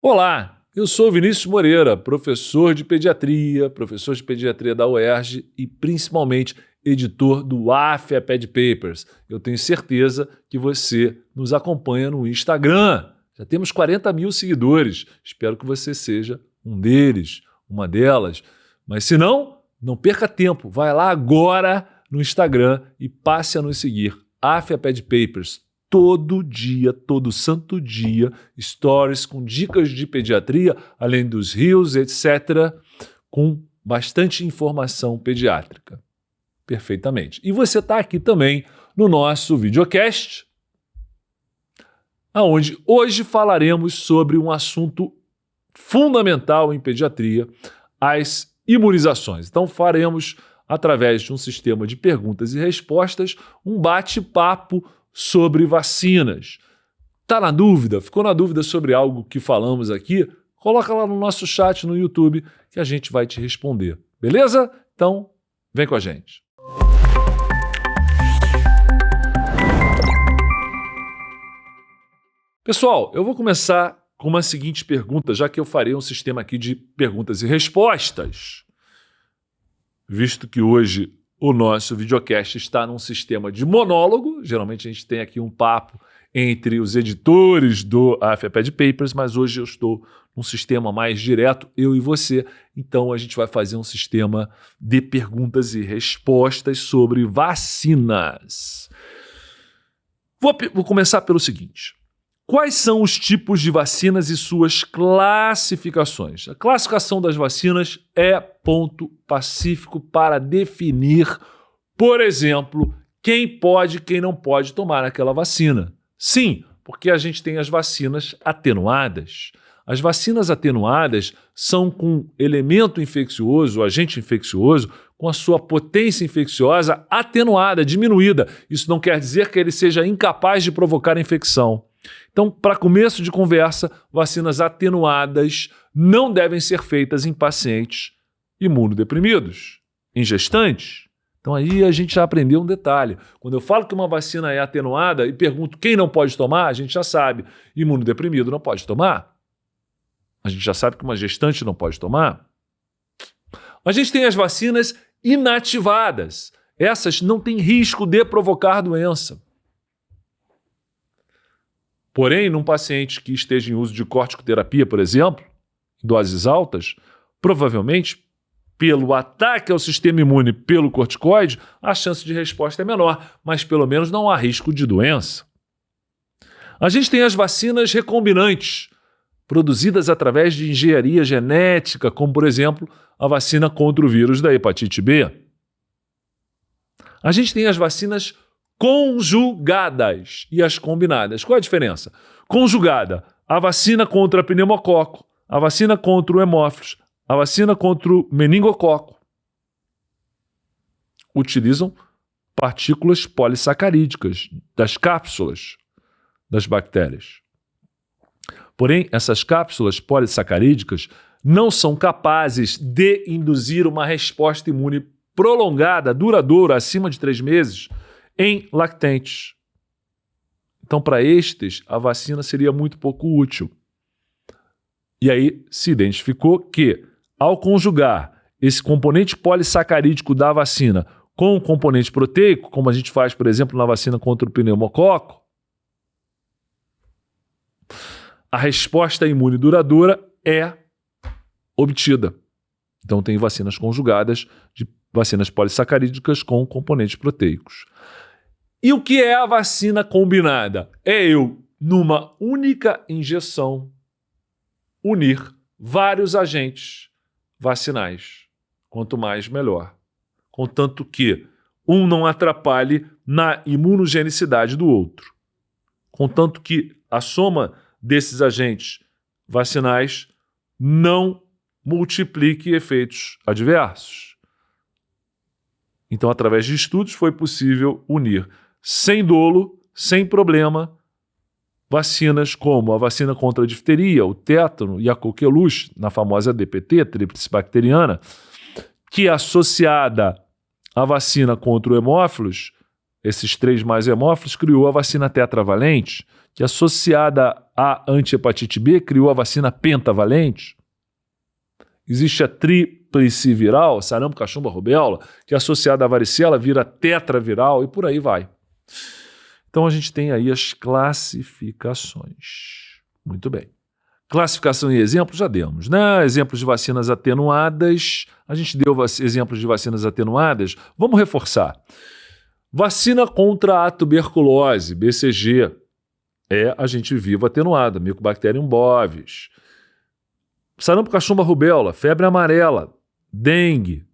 Olá, eu sou Vinícius Moreira, professor de pediatria da UERJ e principalmente editor do AFIA Ped Papers. Eu tenho certeza que você nos acompanha no Instagram. Já temos 40 mil seguidores. Espero que você seja um deles, uma delas. Mas se não, não perca tempo. Vai lá agora no Instagram e passe a nos seguir. AFIA Ped Papers. Todo dia, todo santo dia, stories com dicas de pediatria, além dos reels, etc., com bastante informação pediátrica. Perfeitamente. E você está aqui também no nosso videocast, onde hoje falaremos sobre um assunto fundamental em pediatria, as imunizações. Então faremos, através de um sistema de perguntas e respostas, um bate-papo sobre vacinas. Tá na dúvida? Ficou na dúvida sobre algo que falamos aqui? Coloca lá no nosso chat no YouTube que a gente vai te responder. Beleza? Então, vem com a gente. Pessoal, eu vou começar com uma seguinte pergunta, já que eu farei um sistema aqui de perguntas e respostas, visto que hoje o nosso videocast está num sistema de monólogo. Geralmente a gente tem aqui um papo entre os editores do AFIA Ped Papers, mas hoje eu estou num sistema mais direto, eu e você. Então a gente vai fazer um sistema de perguntas e respostas sobre vacinas. Vou começar pelo seguinte. Quais são os tipos de vacinas e suas classificações? A classificação das vacinas é ponto pacífico para definir, por exemplo, quem pode e quem não pode tomar aquela vacina. Sim, porque a gente tem as vacinas atenuadas. As vacinas atenuadas são com elemento infeccioso, agente infeccioso, com a sua potência infecciosa atenuada, diminuída. Isso não quer dizer que ele seja incapaz de provocar infecção. Então, para começo de conversa, vacinas atenuadas não devem ser feitas em pacientes imunodeprimidos, em gestantes. Então aí a gente já aprendeu um detalhe. Quando eu falo que uma vacina é atenuada e pergunto quem não pode tomar, a gente já sabe. Imunodeprimido não pode tomar. A gente já sabe que uma gestante não pode tomar. A gente tem as vacinas inativadas. Essas não têm risco de provocar doença. Porém, num paciente que esteja em uso de corticoterapia, por exemplo, em doses altas, provavelmente, pelo ataque ao sistema imune pelo corticoide, a chance de resposta é menor, mas pelo menos não há risco de doença. A gente tem as vacinas recombinantes, produzidas através de engenharia genética, como, por exemplo, a vacina contra o vírus da hepatite B. A gente tem as vacinas conjugadas e as combinadas. Qual a diferença? Conjugada, a vacina contra pneumococo, a vacina contra o hemófilos, a vacina contra o meningococo. Utilizam partículas polissacarídicas das cápsulas das bactérias. Porém, essas cápsulas polissacarídicas não são capazes de induzir uma resposta imune prolongada, duradoura, acima de 3 meses, em lactentes. Então, para estes, a vacina seria muito pouco útil. E aí se identificou que, ao conjugar esse componente polissacarídico da vacina com o componente proteico, como a gente faz, por exemplo, na vacina contra o pneumococo, a resposta imune duradoura é obtida. Então, tem vacinas conjugadas de vacinas polissacarídicas com componentes proteicos. E o que é a vacina combinada? É eu, numa única injeção, unir vários agentes vacinais. Quanto mais, melhor. Contanto que um não atrapalhe na imunogenicidade do outro. Contanto que a soma desses agentes vacinais não multiplique efeitos adversos. Então, através de estudos, foi possível unir sem dolo, sem problema, vacinas como a vacina contra a difteria, o tétano e a coqueluche, na famosa DPT, tríplice bacteriana, que associada à vacina contra o hemófilos, esses 3 mais hemófilos, criou a vacina tetravalente, que associada à antihepatite B, criou a vacina pentavalente. Existe a tríplice viral, sarampo, cachumba, rubéola, que associada à varicela vira tetraviral e por aí vai. Então a gente tem aí as classificações. Muito bem. Classificação e exemplos já demos, né? Exemplos de vacinas atenuadas. A gente deu exemplos de vacinas atenuadas. Vamos reforçar. Vacina contra a tuberculose, BCG, é agente vivo atenuado, Mycobacterium bovis. Sarampo, cachumba, rubéola, febre amarela, dengue.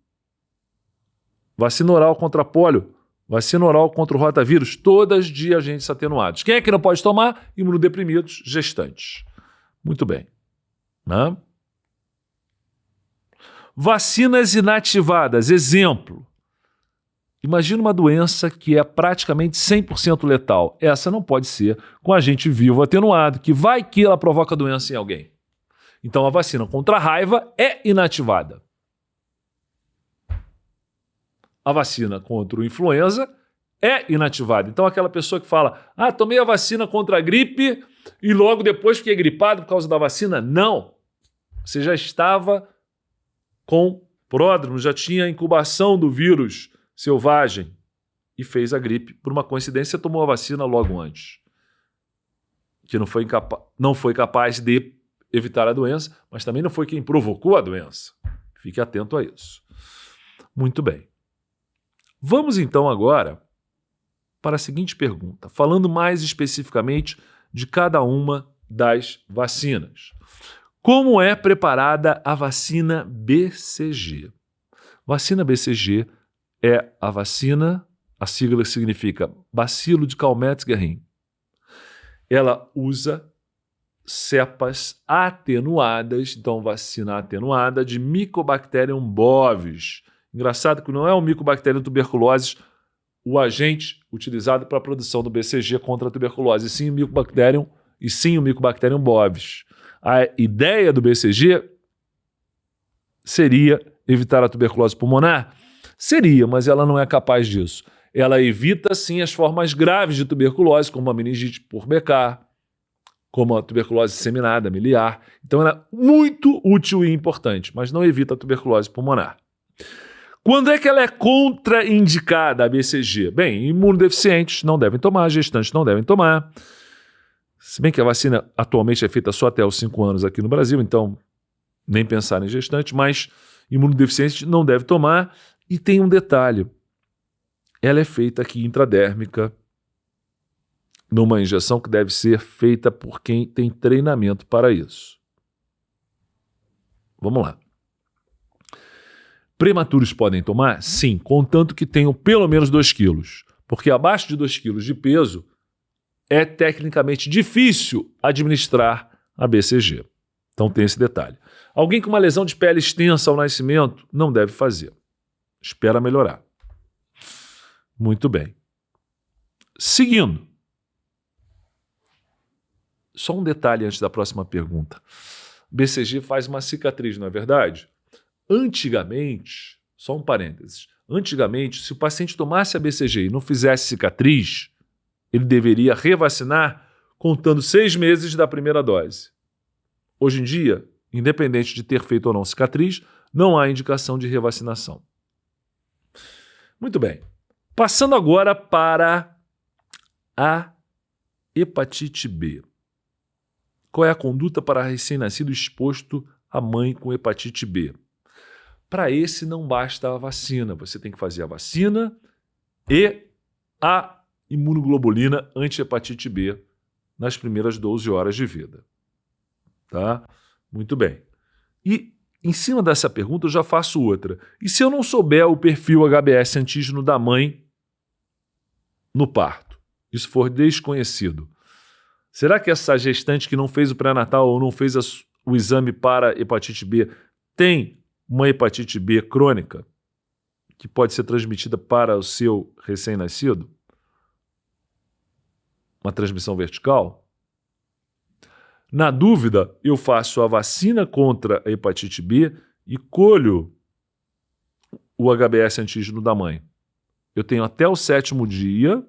Vacina oral contra pólio, vacina oral contra o rotavírus, todas de agentes atenuados. Quem é que não pode tomar? Imunodeprimidos, gestantes. Muito bem. Né? Vacinas inativadas, exemplo. Imagina uma doença que é praticamente 100% letal. Essa não pode ser com agente vivo atenuado, que vai que ela provoca doença em alguém. Então a vacina contra a raiva é inativada. A vacina contra o influenza é inativada. Então aquela pessoa que fala, tomei a vacina contra a gripe e logo depois fiquei gripado por causa da vacina. Não. Você já estava com pródromo, já tinha incubação do vírus selvagem e fez a gripe. Por uma coincidência, tomou a vacina logo antes. Que não foi capaz de evitar a doença, mas também não foi quem provocou a doença. Fique atento a isso. Muito bem. Vamos então agora para a seguinte pergunta, falando mais especificamente de cada uma das vacinas. Como é preparada a vacina BCG? Vacina BCG é a vacina, a sigla significa Bacilo de Calmette-Guerin. Ela usa cepas atenuadas, então vacina atenuada de Mycobacterium bovis. Engraçado que não é o Mycobacterium tuberculosis o agente utilizado para a produção do BCG contra a tuberculose, e sim o Mycobacterium bovis. A ideia do BCG seria evitar a tuberculose pulmonar? Seria, mas ela não é capaz disso. Ela evita, sim, as formas graves de tuberculose, como a meningite por BK, como a tuberculose disseminada, miliar. Então ela é muito útil e importante, mas não evita a tuberculose pulmonar. Quando é que ela é contraindicada, a BCG? Bem, imunodeficientes não devem tomar, gestantes não devem tomar. Se bem que a vacina atualmente é feita só até os 5 anos aqui no Brasil, então nem pensar em gestante, mas imunodeficientes não devem tomar. E tem um detalhe, ela é feita aqui intradérmica, numa injeção que deve ser feita por quem tem treinamento para isso. Vamos lá. Prematuros podem tomar? Sim, contanto que tenham pelo menos 2 quilos, porque abaixo de 2 quilos de peso é tecnicamente difícil administrar a BCG. Então tem esse detalhe. Alguém com uma lesão de pele extensa ao nascimento não deve fazer. Espera melhorar. Muito bem. Seguindo. Só um detalhe antes da próxima pergunta. BCG faz uma cicatriz, não é verdade? Antigamente, só um parênteses, antigamente, se o paciente tomasse a BCG e não fizesse cicatriz, ele deveria revacinar contando 6 meses da primeira dose. Hoje em dia, independente de ter feito ou não cicatriz, não há indicação de revacinação. Muito bem. Passando agora para a hepatite B. Qual é a conduta para recém-nascido exposto à mãe com hepatite B? Para esse não basta a vacina. Você tem que fazer a vacina e a imunoglobulina anti-hepatite B nas primeiras 12 horas de vida. Tá? Muito bem. E em cima dessa pergunta eu já faço outra. E se eu não souber o perfil HBS antígeno da mãe no parto? Isso for desconhecido. Será que essa gestante que não fez o pré-natal ou não fez o exame para hepatite B tem uma hepatite B crônica que pode ser transmitida para o seu recém-nascido? Uma transmissão vertical? Na dúvida, eu faço a vacina contra a hepatite B e colho o HBS antígeno da mãe. Eu tenho até o 7º dia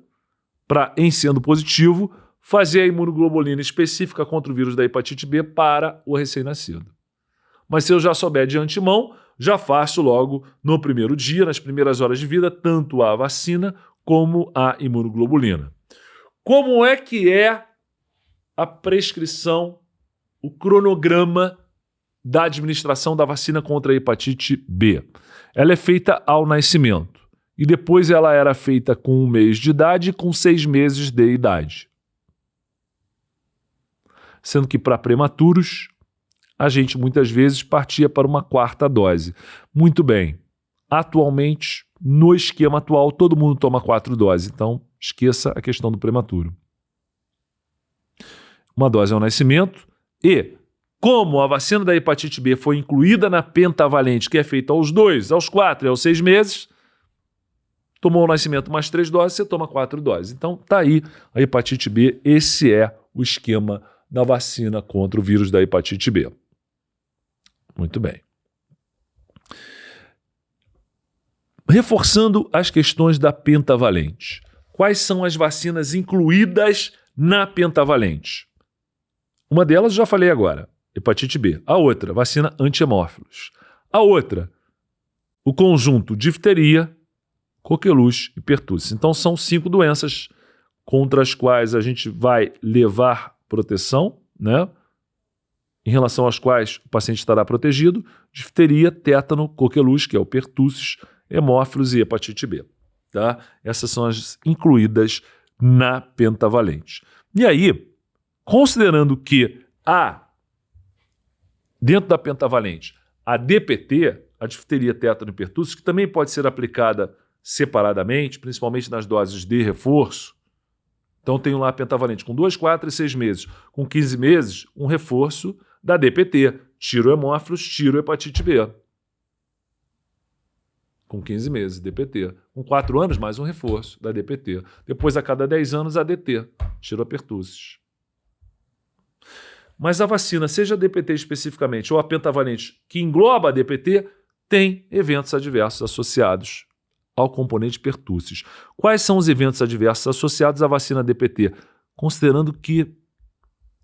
para, em sendo positivo, fazer a imunoglobulina específica contra o vírus da hepatite B para o recém-nascido. Mas se eu já souber de antemão, já faço logo no primeiro dia, nas primeiras horas de vida, tanto a vacina como a imunoglobulina. Como é que é a prescrição, o cronograma da administração da vacina contra a hepatite B? Ela é feita ao nascimento e depois ela era feita com 1 mês de idade e com 6 meses de idade. Sendo que para prematuros, a gente muitas vezes partia para uma 4ª dose. Muito bem, atualmente, no esquema atual, todo mundo toma 4 doses, então esqueça a questão do prematuro. Uma dose ao nascimento e, como a vacina da hepatite B foi incluída na pentavalente, que é feita aos 2, aos 4 e aos 6 meses, tomou ao nascimento mais 3 doses, você toma 4 doses. Então tá aí a hepatite B, esse é o esquema da vacina contra o vírus da hepatite B. Muito bem. Reforçando as questões da pentavalente. Quais são as vacinas incluídas na pentavalente? Uma delas já falei agora, hepatite B. A outra, vacina anti-hemófilos. A outra, o conjunto difteria, coqueluche e pertussis. Então são 5 doenças contra as quais a gente vai levar proteção, né? Em relação às quais o paciente estará protegido: difteria, tétano, coqueluche, que é o pertussis, hemófilos e hepatite B. Tá? Essas são as incluídas na pentavalente. E aí, considerando que dentro da pentavalente, a DPT, a difteria, tétano e pertussis, que também pode ser aplicada separadamente, principalmente nas doses de reforço. Então, tenho lá a pentavalente com 2, 4 e 6 meses. Com 15 meses, um reforço da DPT. Tiro hemófilos, tiro hepatite B. Com 15 meses, DPT. Com 4 anos, mais um reforço da DPT. Depois, a cada 10 anos, a DT. Tiro a pertussis. Mas a vacina, seja a DPT especificamente ou a pentavalente que engloba a DPT, tem eventos adversos associados ao componente pertussis. Quais são os eventos adversos associados à vacina DPT? Considerando que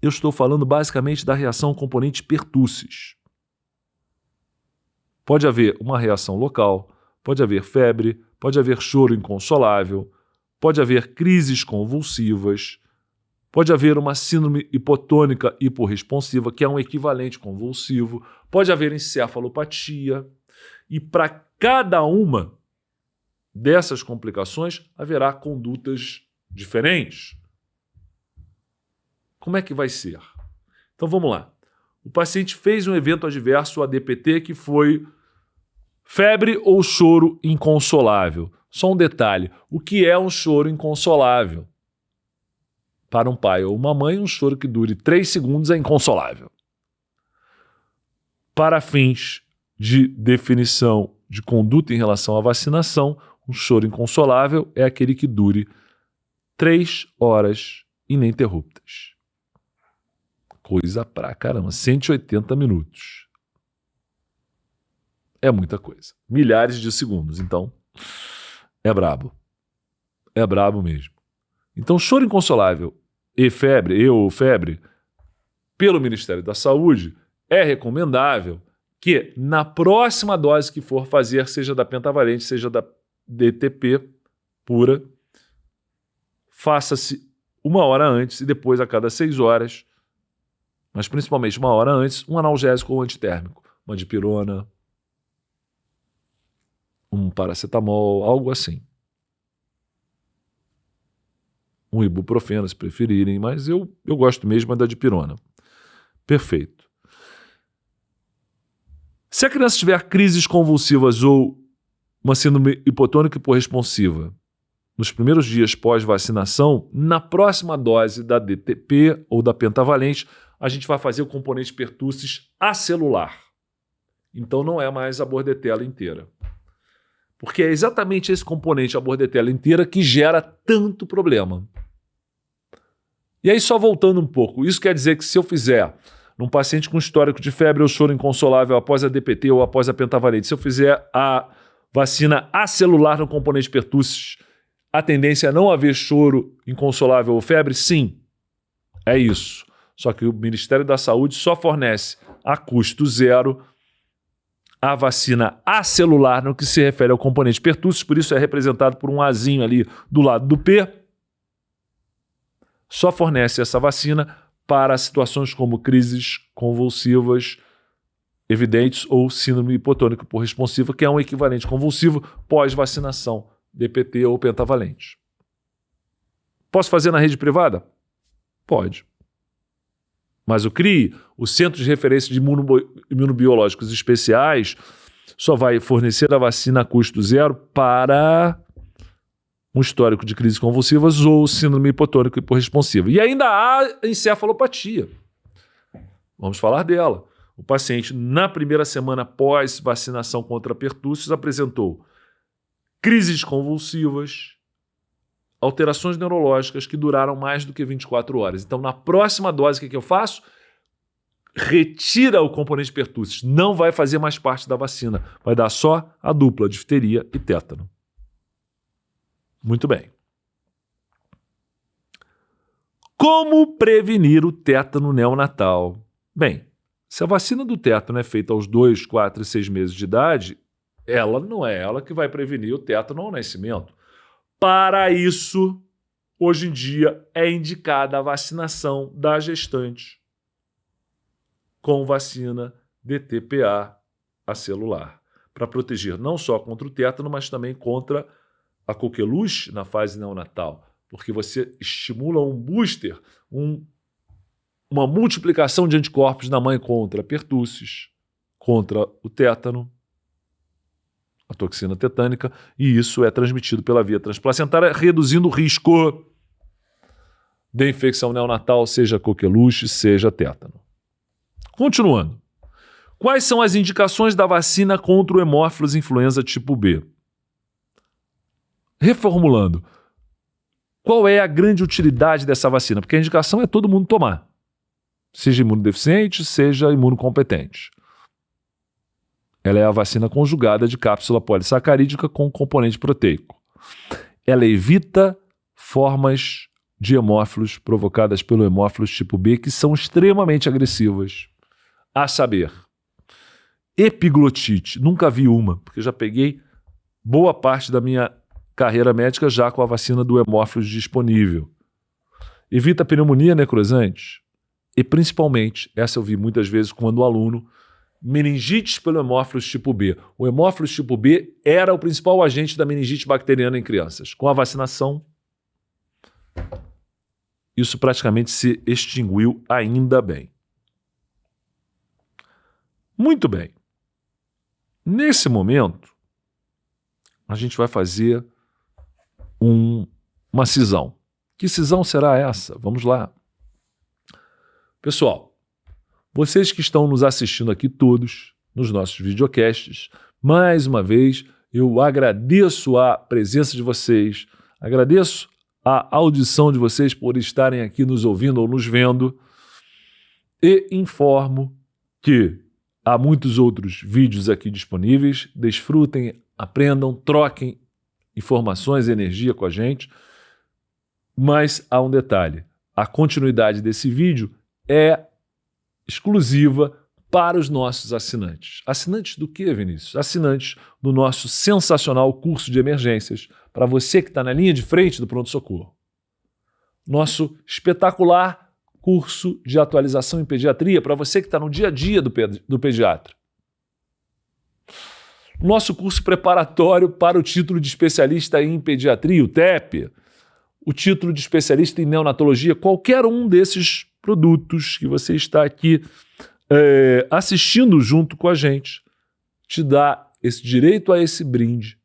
eu estou falando basicamente da reação ao componente pertussis. Pode haver uma reação local, pode haver febre, pode haver choro inconsolável, pode haver crises convulsivas, pode haver uma síndrome hipotônica hiporresponsiva, que é um equivalente convulsivo, pode haver encefalopatia, e para cada uma dessas complicações haverá condutas diferentes. Como é que vai ser? Então vamos lá. O paciente fez um evento adverso ADPT que foi febre ou choro inconsolável. Só um detalhe, o que é um choro inconsolável? Para um pai ou uma mãe, um choro que dure 3 segundos é inconsolável. Para fins de definição de conduta em relação à vacinação, um choro inconsolável é aquele que dure 3 horas ininterruptas. Coisa pra caramba, 180 minutos. É muita coisa. Milhares de segundos, então é brabo. É brabo mesmo. Então, choro inconsolável e febre, pelo Ministério da Saúde, é recomendável que na próxima dose que for fazer, seja da pentavalente, seja da DTP pura, faça-se 1 hora antes e depois a cada 6 horas, mas principalmente 1 hora antes, um analgésico ou antitérmico, uma dipirona, um paracetamol, algo assim. Um ibuprofeno, se preferirem, mas eu gosto mesmo da dipirona. Perfeito. Se a criança tiver crises convulsivas ou uma síndrome hipotônica hiporresponsiva nos primeiros dias pós-vacinação, na próxima dose da DTP ou da pentavalente, a gente vai fazer o componente pertussis acelular. Então não é mais a bordetela inteira. Porque é exatamente esse componente, a bordetela inteira, que gera tanto problema. E aí, só voltando um pouco, isso quer dizer que se eu fizer num paciente com histórico de febre ou choro inconsolável após a DPT ou após a pentavalente, se eu fizer a Vacina acelular no componente pertussis, a tendência é não haver choro inconsolável ou febre? Sim, é isso. Só que o Ministério da Saúde só fornece a custo zero a vacina acelular no que se refere ao componente pertussis, por isso é representado por um azinho ali do lado do P. Só fornece essa vacina para situações como crises convulsivas evidentes ou síndrome hipotônico por responsiva, que é um equivalente convulsivo pós-vacinação, DPT ou pentavalente. Posso fazer na rede privada? Pode. Mas o CRI, o Centro de Referência de Imunobiológicos Especiais, só vai fornecer a vacina a custo zero para um histórico de crises convulsivas ou síndrome hipotônico hiporresponsiva. E ainda há encefalopatia. Vamos falar dela. O paciente, na primeira semana pós-vacinação contra pertussis, apresentou crises convulsivas, alterações neurológicas que duraram mais do que 24 horas. Então, na próxima dose, o que eu faço? Retira o componente pertussis. Não vai fazer mais parte da vacina. Vai dar só a dupla, difteria e tétano. Muito bem. Como prevenir o tétano neonatal? Bem, se a vacina do tétano é feita aos 2, 4 e 6 meses de idade, ela não é ela que vai prevenir o tétano ao nascimento. Para isso, hoje em dia, é indicada a vacinação da gestante com vacina DTPA acelular, para proteger não só contra o tétano, mas também contra a coqueluche na fase neonatal, porque você estimula um booster, uma multiplicação de anticorpos na mãe contra pertussis, contra o tétano, a toxina tetânica, e isso é transmitido pela via transplacentária, reduzindo o risco de infecção neonatal, seja coqueluche, seja tétano. Continuando. Quais são as indicações da vacina contra o hemófilos influenza tipo B? Reformulando. Qual é a grande utilidade dessa vacina? Porque a indicação é todo mundo tomar. Seja imunodeficiente, seja imunocompetente. Ela é a vacina conjugada de cápsula polissacarídica com componente proteico. Ela evita formas de hemófilos provocadas pelo hemófilos tipo B que são extremamente agressivas. A saber, epiglotite. Nunca vi uma, porque já peguei boa parte da minha carreira médica já com a vacina do hemófilos disponível. Evita pneumonia necrosante. E principalmente, essa eu vi muitas vezes quando o aluno, meningite pelo hemófilos tipo B. O hemófilos tipo B era o principal agente da meningite bacteriana em crianças. Com a vacinação, isso praticamente se extinguiu, ainda bem. Muito bem. Nesse momento, a gente vai fazer uma cisão. Que cisão será essa? Vamos lá. Pessoal, vocês que estão nos assistindo aqui todos, nos nossos videocasts, mais uma vez, eu agradeço a presença de vocês, agradeço a audição de vocês por estarem aqui nos ouvindo ou nos vendo e informo que há muitos outros vídeos aqui disponíveis. Desfrutem, aprendam, troquem informações e energia com a gente. Mas há um detalhe. A continuidade desse vídeo é exclusiva para os nossos assinantes. Assinantes do quê, Vinícius? Assinantes do nosso sensacional curso de emergências para você que está na linha de frente do pronto-socorro. Nosso espetacular curso de atualização em pediatria para você que está no dia a dia do pediatra. Nosso curso preparatório para o título de especialista em pediatria, o TEP, o título de especialista em neonatologia, qualquer um desses produtos que você está aqui assistindo junto com a gente, te dá esse direito a esse brinde,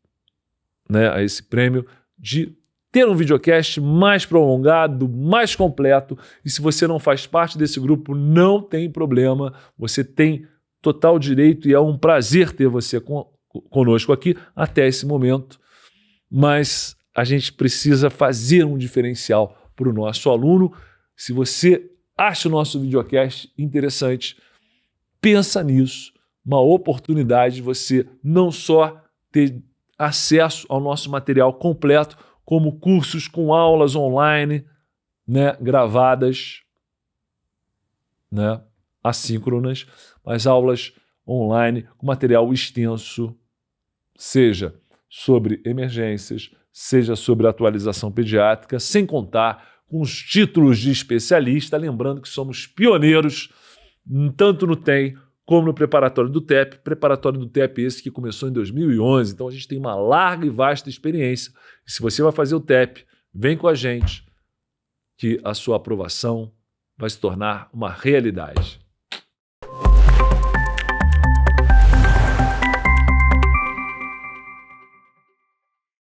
né, a esse prêmio de ter um videocast mais prolongado, mais completo. E se você não faz parte desse grupo, não tem problema. Você tem total direito e é um prazer ter você conosco aqui até esse momento. Mas a gente precisa fazer um diferencial para o nosso aluno. Se você acha o nosso videocast interessante, pensa nisso. Uma oportunidade de você não só ter acesso ao nosso material completo, como cursos com aulas online, né, gravadas, né, assíncronas, mas aulas online com material extenso, seja sobre emergências, seja sobre atualização pediátrica, sem contar com os títulos de especialista, lembrando que somos pioneiros tanto no TEM como no preparatório do TEP esse que começou em 2011, então a gente tem uma larga e vasta experiência. E se você vai fazer o TEP, vem com a gente, que a sua aprovação vai se tornar uma realidade.